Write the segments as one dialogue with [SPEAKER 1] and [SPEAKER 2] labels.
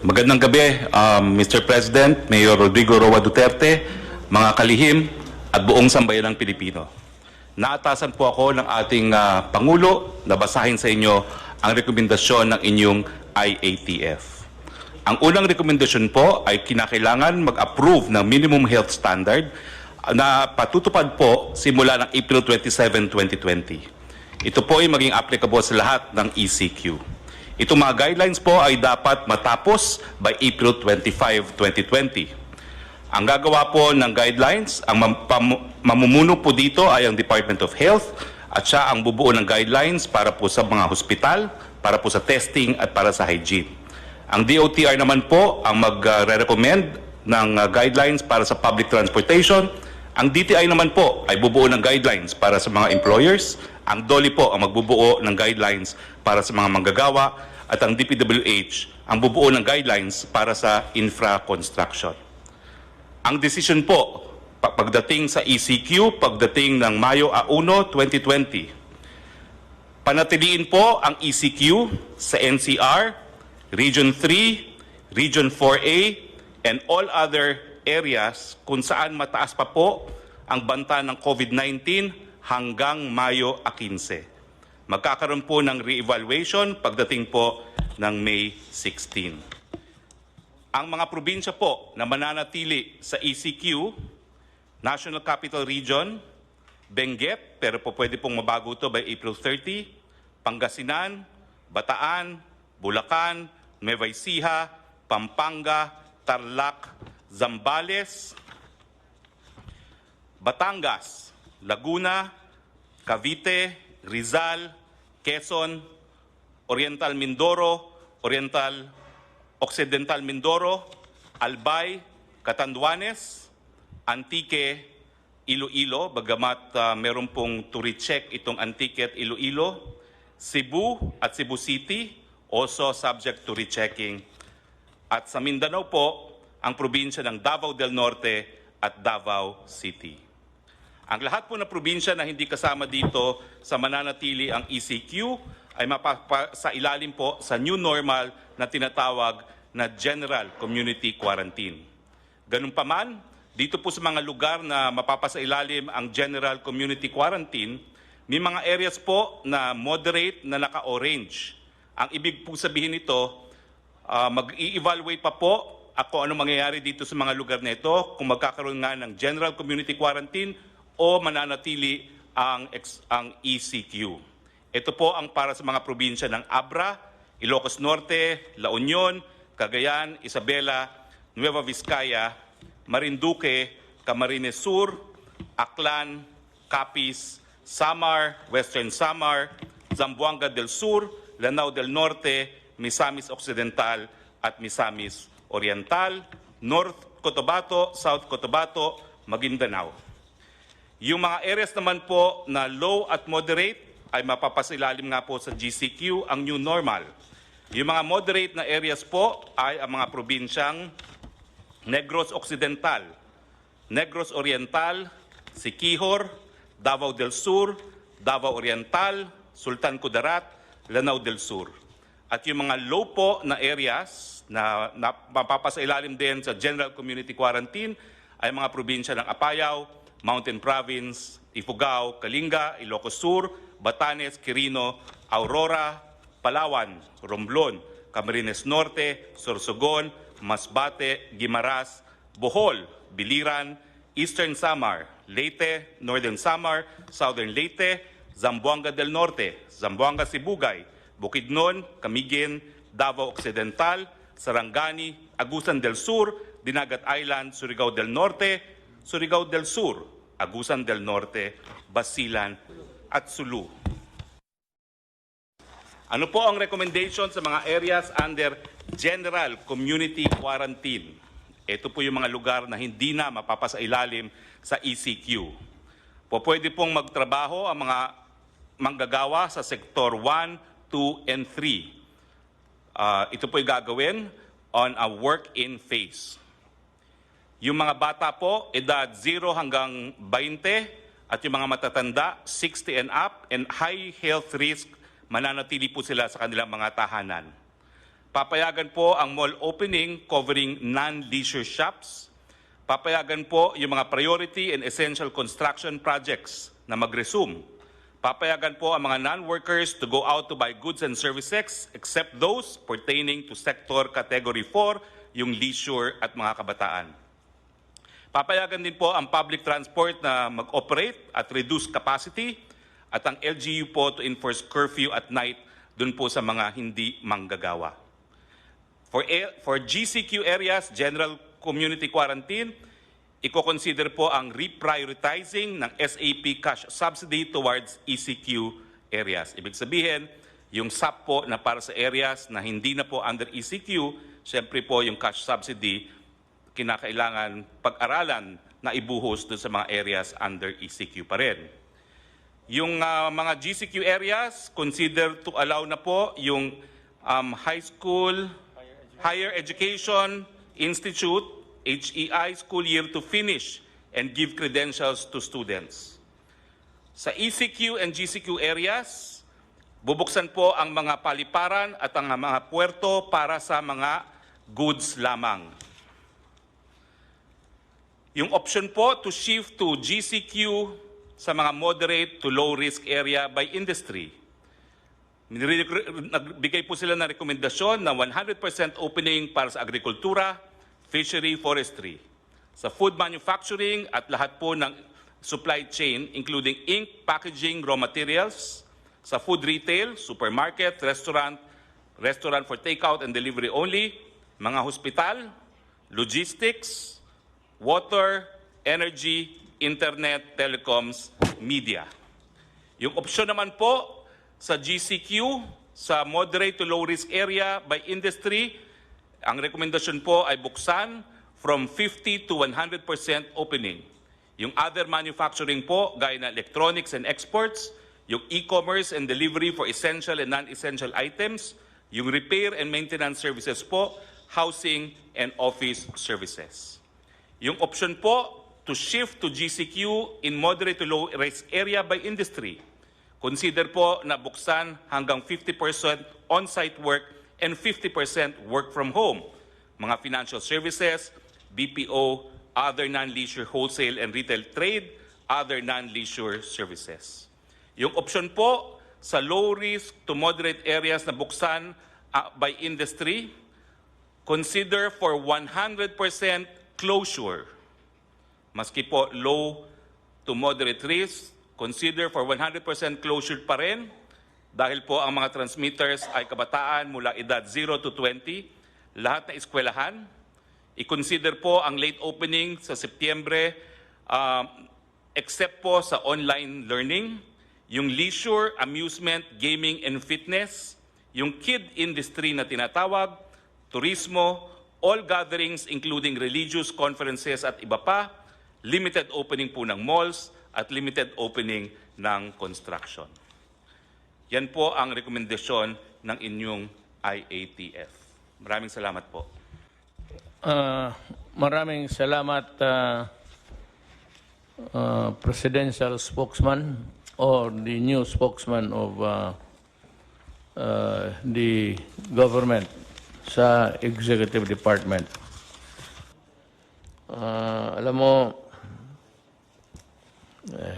[SPEAKER 1] Magandang gabi, Mr. President, Mayor Rodrigo Duterte, mga kalihim at buong sambayan ng Pilipino. Naatasan po ako ng ating Pangulo na basahin sa inyo ang rekomendasyon ng inyong IATF. Ang unang rekomendasyon po ay kinakailangan mag-approve ng minimum health standard na patutupad po simula ng April 27, 2020. Ito po ay maging applicable sa lahat ng ECQ. Itong mga guidelines po ay dapat matapos by April 25, 2020. Ang gagawa po ng guidelines, ang mamumuno po dito ay ang Department of Health at siya ang bubuo ng guidelines para po sa mga hospital, para po sa testing at para sa hygiene. Ang DOTR naman po ang magre-recommend ng guidelines para sa public transportation. Ang DTI naman po ay bubuo ng guidelines para sa mga employers. Ang DOLI po ang magbubuo ng guidelines para sa mga manggagawa. At ang DPWH ang bubuo ng guidelines para sa infra construction. Ang decision po, pagdating sa ECQ, pagdating ng Mayo 1, 2020, panatiliin po ang ECQ sa NCR, Region 3, Region 4A, and all other areas kung saan mataas pa po ang banta ng COVID-19 hanggang Mayo 15. Magkakaroon po ng re-evaluation pagdating po ng May 16. Ang mga probinsya po na mananatili sa ECQ, National Capital Region, Benguet, pero po pwede pong mabago ito by April 30, Pangasinan, Bataan, Bulacan, Nueva Ecija, Pampanga, Tarlac, Zambales, Batangas, Laguna, Cavite, Rizal, Quezon, Oriental Mindoro, Occidental Mindoro, Albay, Catanduanes, Antique, Iloilo, bagamat meron pong to-recheck itong Antique at Iloilo, Cebu at Cebu City, also subject to rechecking. At sa Mindanao po, ang probinsya ng Davao del Norte at Davao City. Ang lahat po na probinsya na hindi kasama dito sa mananatili ang ECQ ay sa ilalim po sa new normal na tinatawag na General Community Quarantine. Ganun pa man, dito po sa mga lugar na mapapasailalim ang General Community Quarantine, may mga areas po na moderate na naka-orange. Ang ibig po sabihin nito, mag-i-evaluate pa po ako ano mangyayari dito sa mga lugar na ito, kung magkakaroon nga ng General Community Quarantine o mananatili ang ECQ. Ito po ang para sa mga probinsya ng Abra, Ilocos Norte, La Union, Cagayan, Isabela, Nueva Vizcaya, Marinduque, Camarines Sur, Aklan, Capiz, Samar, Western Samar, Zamboanga del Sur, Lanao del Norte, Misamis Occidental at Misamis Oriental, North Cotabato, South Cotabato, Maguindanao. Yung mga areas naman po na low at moderate ay mapapasilalim nga po sa GCQ, ang new normal. Yung mga moderate na areas po ay ang mga probinsyang Negros Occidental, Negros Oriental, Siquijor, Davao del Sur, Davao Oriental, Sultan Kudarat, Lanao del Sur. At yung mga low po na areas na mapapasailalim din sa General Community Quarantine ay mga probinsya ng Apayao, Mountain Province, Ifugao, Kalinga, Ilocos Sur, Batanes, Quirino, Aurora, Palawan, Romblon, Camarines Norte, Sorsogon, Masbate, Guimaras, Bohol, Biliran, Eastern Samar, Leyte, Northern Samar, Southern Leyte, Zamboanga del Norte, Zamboanga Sibugay, Bukidnon, Camiguin, Davao Occidental, Sarangani, Agusan del Sur, Dinagat Island, Surigao del Norte, Surigao del Sur, Agusan del Norte, Basilan at Sulu. Ano po ang recommendation sa mga areas under General Community Quarantine? Ito po yung mga lugar na hindi na mapapasailalim sa ECQ. Pwede pong magtrabaho ang mga manggagawa sa Sektor 1, 2, and 3. Ito po'y gagawin on a work-in phase. Yung mga bata po, edad 0 hanggang 20, at yung mga matatanda, 60 and up, and high health risk, mananatili po sila sa kanilang mga tahanan. Papayagan po ang mall opening covering non-leisure shops. Papayagan po yung mga priority and essential construction projects na mag-resume. Papayagan po ang mga non-workers to go out to buy goods and services except those pertaining to Sector Category 4, yung leisure at mga kabataan. Papayagan din po ang public transport na mag-operate at reduce capacity at ang LGU po to enforce curfew at night dun po sa mga hindi manggagawa. For GCQ areas, General Community Quarantine, i-consider po ang reprioritizing ng SAP cash subsidy towards ECQ areas. Ibig sabihin, yung SAP po na para sa areas na hindi na po under ECQ, siyempre po yung cash subsidy, kinakailangan pag-aralan na ibuhos doon sa mga areas under ECQ pa rin. Yung mga GCQ areas, consider to allow na po yung high school, higher education institute, HEI school year to finish and give credentials to students. Sa ECQ and GCQ areas, bubuksan po ang mga paliparan at ang mga puerto para sa mga goods lamang. Yung option po to shift to GCQ sa mga moderate to low risk area by industry. Nagbigay po sila ng rekomendasyon na 100% opening para sa agrikultura, fishery, forestry, sa food manufacturing at lahat po ng supply chain including ink, packaging, raw materials, sa food retail, supermarket, restaurant for takeout and delivery only, mga hospital, logistics, water, energy, internet, telecoms, media. Yung opsyon naman po sa GCQ, sa moderate to low risk area by industry, ang rekomendasyon po ay buksan from 50 to 100% opening. Yung other manufacturing po, gaya na electronics and exports, yung e-commerce and delivery for essential and non-essential items, yung repair and maintenance services po, housing and office services. Yung option po to shift to GCQ in moderate to low risk area by industry, consider po na buksan hanggang 50% on-site work and 50% work from home. Mga financial services, BPO, other non-leisure wholesale and retail trade, other non-leisure services. Yung option po sa low risk to moderate areas na buksan by industry, consider for 100% closure. Maski po low to moderate risk, consider for 100% closure pa rin dahil po ang mga transmitters ay kabataan mula edad 0 to 20, lahat na eskwelahan. I-consider po ang late opening sa Setyembre except po sa online learning, yung leisure, amusement, gaming, and fitness, yung kid industry na tinatawag, turismo, all gatherings including religious conferences at iba pa, limited opening po ng malls, at limited opening ng construction. Yan po ang rekomendasyon ng inyong IATF. Maraming salamat po.
[SPEAKER 2] Maraming salamat, Presidential Spokesman or the new spokesman of the government sa Executive Department. Alam mo,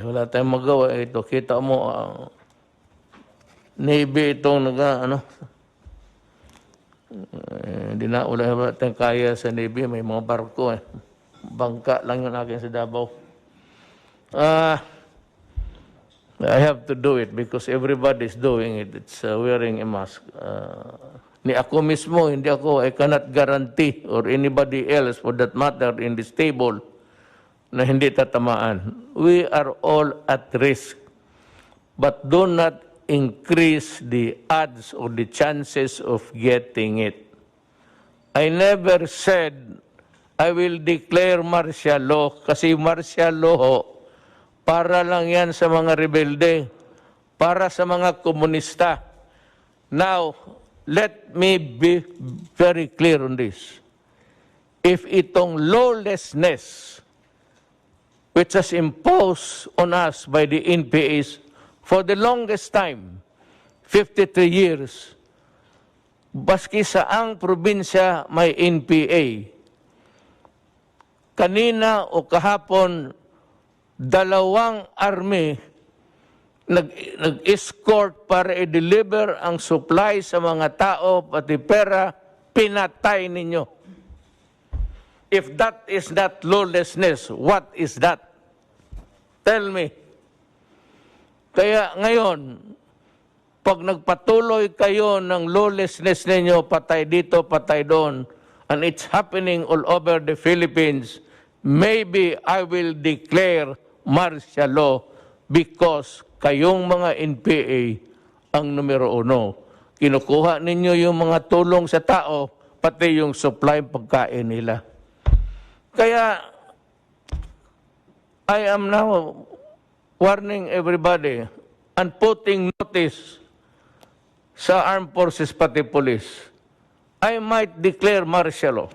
[SPEAKER 2] wala tayong magawa. Ito, kita mo, Navy itong hindi na wala tayong kaya sa Navy. May mga barko Bangka lang yun akin sa Davao. I have to do it because everybody's doing it. It's wearing a mask. Ni ako mismo, hindi ako, I cannot guarantee or anybody else for that matter in this table na hindi tatamaan. We are all at risk. But do not increase the odds or the chances of getting it. I never said I will declare martial law kasi martial law para lang yan sa mga rebelde, para sa mga komunista. Now, let me be very clear on this. If itong lawlessness which was imposed on us by the NPAs for the longest time, 53 years, baski saang probinsya may NPA. Kanina o kahapon, 2 army nag-escort para i-deliver ang supply sa mga tao, pati pera, pinatay ninyo. If that is not lawlessness, what is that? Tell me. Kaya ngayon, pag nagpatuloy kayo ng lawlessness ninyo, patay dito, patay doon, and it's happening all over the Philippines, maybe I will declare martial law because kayong mga NPA ang numero 1. Kinukuha ninyo yung mga tulong sa tao, pati yung supply pagkain nila. Kaya, I am now warning everybody and putting notice sa armed forces pati police. I might declare martial law.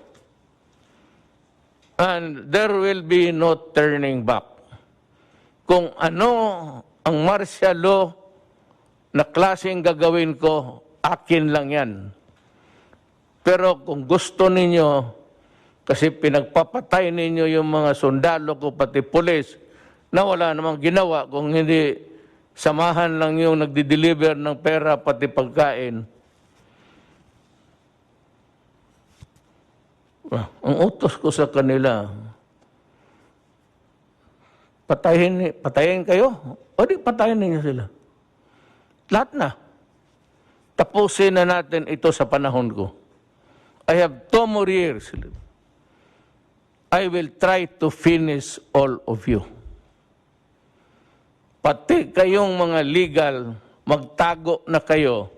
[SPEAKER 2] And there will be no turning back. Kung ano ang martial law na klaseng gagawin ko, akin lang yan. Pero kung gusto ninyo, kasi pinagpapatay ninyo yung mga sundalo ko pati pulis na wala namang ginawa kung hindi samahan lang yung nagdi-deliver ng pera pati pagkain. Ang utos ko sa kanila, patayin kayo? O di patayin ninyo sila. Lahat na. Tapusin na natin ito sa panahon ko. I have 2 more years. I will try to finish all of you. Pati kayong mga legal, magtago na kayo.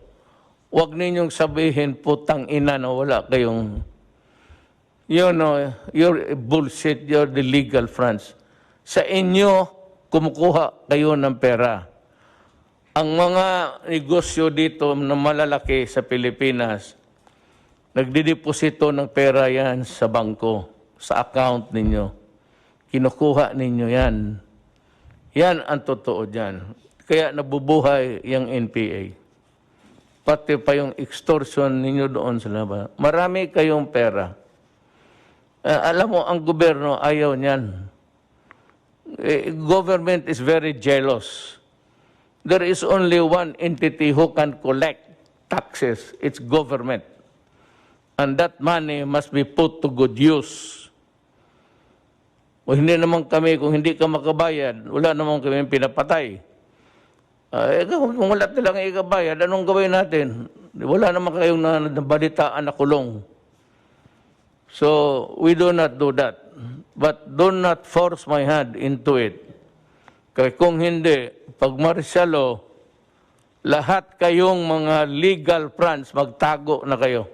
[SPEAKER 2] Huwag ninyong sabihin, putang ina na wala kayong, you know, you're bullshit, you're the legal fronts. Sa inyo, kumukuha kayo ng pera. Ang mga negosyo dito na malalaki sa Pilipinas, nagdideposito ng pera yan sa bangko, sa account ninyo. Kinukuha ninyo yan. Yan ang totoo dyan. Kaya nabubuhay yung NPA. Pati pa yung extortion ninyo doon sa labas. Marami kayong pera. Alam mo, ang gobyerno ayaw niyan. Government is very jealous. There is only one entity who can collect taxes. It's government. And that money must be put to good use. O hindi naman kami, kung hindi ka makabayad, wala naman kami pinapatay. Kung wala talang ikabayad, anong gawin natin? Wala naman kayong nabalitaan na kulong. So, we do not do that. But do not force my hand into it. Kaya kung hindi, pag martial law, lahat kayong mga legal fronts, magtago na kayo.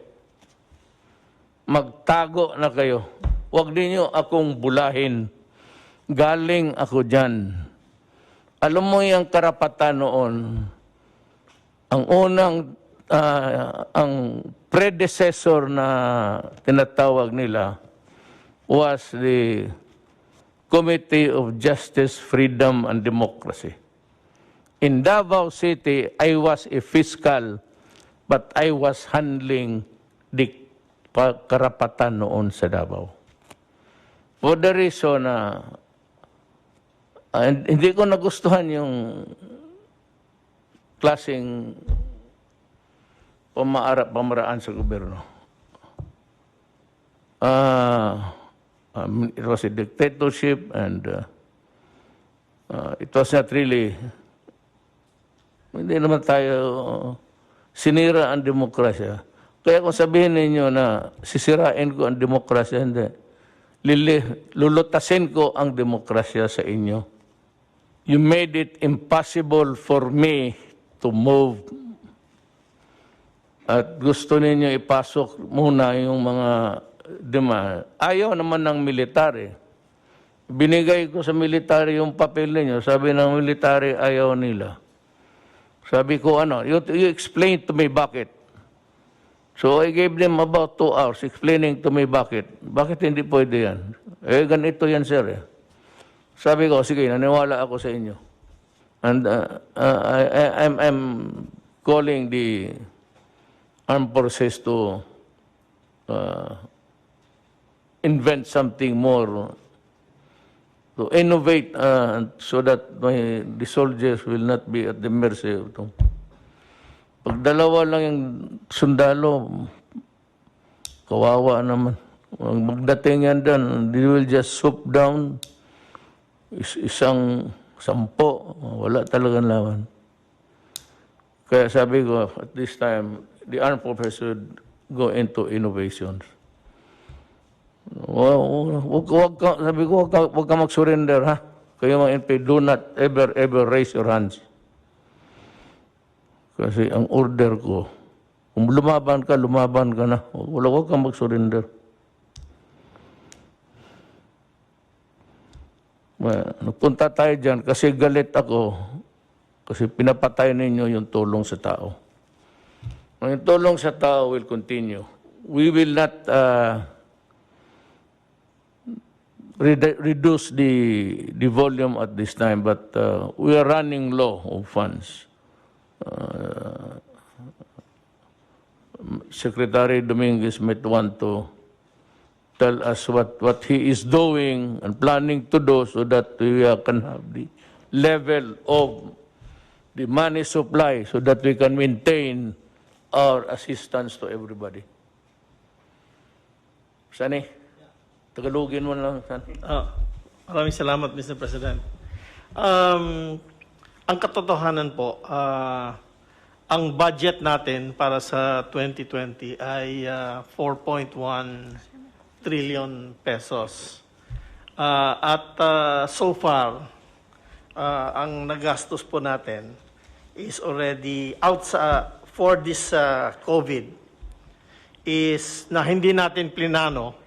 [SPEAKER 2] Magtago na kayo. Huwag ninyo akong bulahin. Galing ako dyan. Alam mo yung karapatan noon, ang unang, ang predecessor na tinatawag nila was the Committee of Justice, Freedom, and Democracy. In Davao City, I was a fiscal, but I was handling the karapatan noon sa Davao. For the reason na hindi ko nagustuhan yung klaseng pamaraan sa gobyerno. It was a dictatorship and it was not really, hindi naman tayo sinira ang demokrasya. Kaya kung sabihin ninyo na sisirain ko ang demokrasya, hindi. Lulutasin ko ang demokrasya sa inyo. You made it impossible for me to move. At gusto ninyo ipasok muna yung mga demand. Ayaw naman ng military. Binigay ko sa military yung papel ninyo. Sabi ng military, ayaw nila. Sabi ko, you explain to me bakit. So I gave them about 2 hours explaining to me bakit. Bakit hindi pwede yan? Ganito yan, sir. Sabi ko, sige, naniwala ako sa inyo. And I'm calling the armed forces to invent something more, to innovate so that the soldiers will not be at the mercy of them. Pag dalawa lang yung sundalo, kawawa naman. Magdating yan doon, they will just swoop down, isang 10, wala talagang lawan. Kaya sabi ko, at this time, the armed forces should go into innovations. Sabi ko, huwag ka mag-surrender, ha? Kayo mga NP, do not ever raise your hands. Kasi ang order ko, kung lumaban ka na. Huwag kang mag-surrender. Napunta tayo dyan kasi galit ako kasi pinapatay ninyo yung tulong sa tao. Yung tulong sa tao will continue. We will not reduce the volume at this time, but we are running low of funds. Secretary Dominguez might want to tell us what he is doing and planning to do so that we can have the level of the money supply so that we can maintain our assistance to everybody. Sani? Tagalogin mo lang, Sani.
[SPEAKER 3] Maraming salamat, Mr. President. Ang katotohanan po, ang budget natin para sa 2020 ay 4.1 trillion pesos. At so far, ang nagastos po natin is already for this COVID is na hindi natin plinano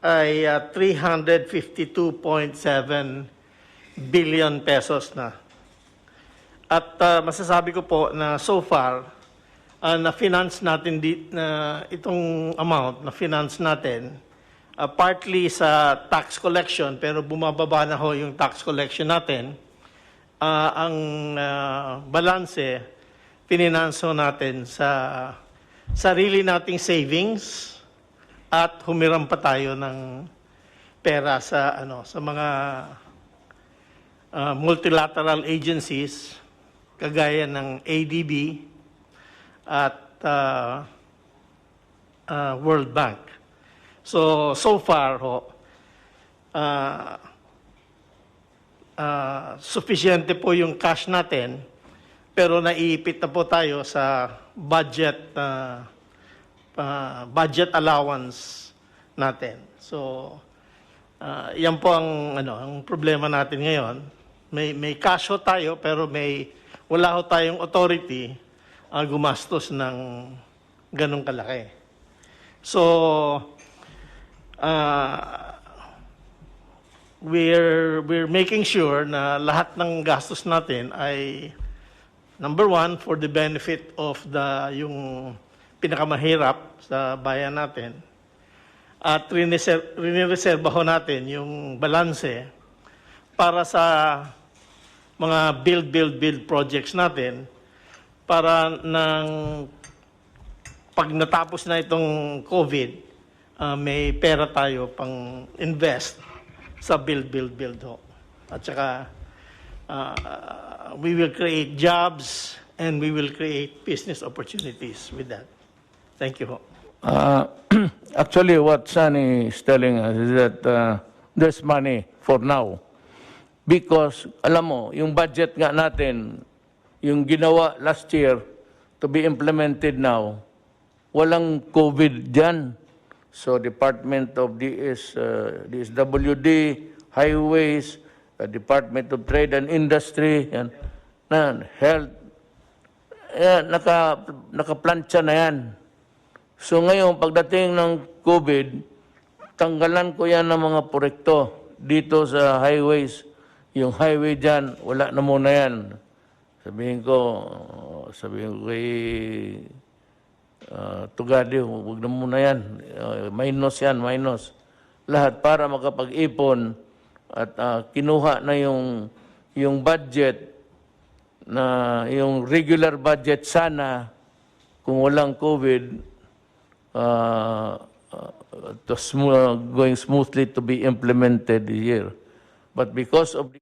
[SPEAKER 3] ay 352.7 billion pesos na. At masasabi ko po na so far, na-finance natin itong amount, na-finance natin, partly sa tax collection, pero bumababa na ho yung tax collection natin. Ang balanse, pininanso natin sa sarili nating savings at humiram pa tayo ng pera sa mga multilateral agencies kagaya ng ADB at World Bank. So far ho, sufficiente po yung cash natin, pero naiipit na po tayo sa budget allowance natin. So yan po ang problema natin ngayon. May cash ho tayo, pero wala ho tayong authority gumastos ng ganong kalaki. So we're making sure na lahat ng gastos natin ay number one, for the benefit of yung pinakamahirap sa bayan natin. At rinireserba ho natin yung balanse para sa mga build projects natin para pag natapos na itong COVID, may pera tayo pang invest sa build ho. At saka we will create jobs and we will create business opportunities with that. Thank you ho.
[SPEAKER 2] Actually, what Sunny is telling us is that there's money for now. Because, alam mo, yung budget nga natin, yung ginawa last year to be implemented now, walang COVID dyan. So, Department of DSWD, Highways, Department of Trade and Industry, Health, nakaplansya na yan. So ngayon, pagdating ng COVID, tanggalan ko yan ng mga proyekto dito sa highways. Yung highway dyan, wala na muna yan. Sabihin ko kay Tugadi, huwag na muna yan. Minus yan. Lahat para makapag-ipon at kinuha na yung budget, na yung regular budget sana, kung walang COVID, it was going smoothly to be implemented this year. But because of the